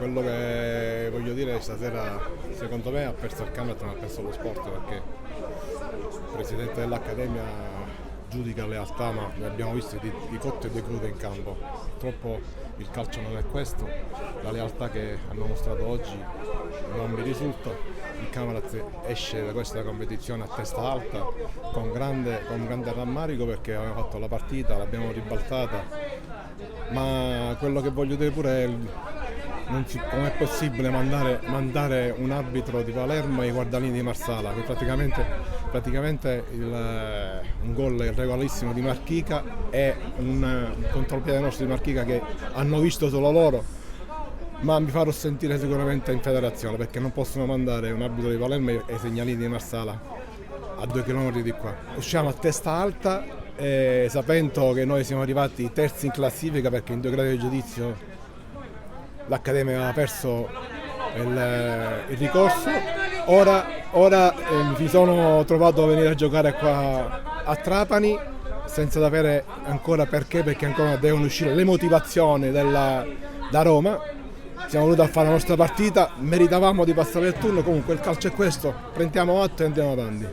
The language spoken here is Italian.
quello che voglio dire stasera, secondo me ha perso il Camerata, ma ha perso lo sport, perché il presidente dell'Accademia giudica lealtà, ma ne abbiamo visto di cotte e di crude in campo. Purtroppo il calcio non è questo, la lealtà che hanno mostrato oggi non mi risulta. Il Camerata esce da questa competizione a testa alta con grande rammarico, perché abbiamo fatto la partita, l'abbiamo ribaltata, ma quello che voglio dire pure è com'è possibile mandare un arbitro di Palermo ai guardalini di Marsala, che praticamente un gol regolarissimo di Marchica e un contropiede nostro di Marchica che hanno visto solo loro, ma mi farò sentire sicuramente in federazione, perché non possono mandare un arbitro di Palermo ai segnalini di Marsala a 2 chilometri di qua. Usciamo a testa alta, sapendo che noi siamo arrivati terzi in classifica, perché in 2 gradi di giudizio l'Accademia aveva perso il ricorso. Ora mi sono trovato a venire a giocare qua a Trapani senza sapere ancora perché ancora devono uscire le motivazioni da Roma. Siamo venuti a fare la nostra partita, meritavamo di passare il turno, comunque il calcio è questo, prendiamo atto e andiamo avanti.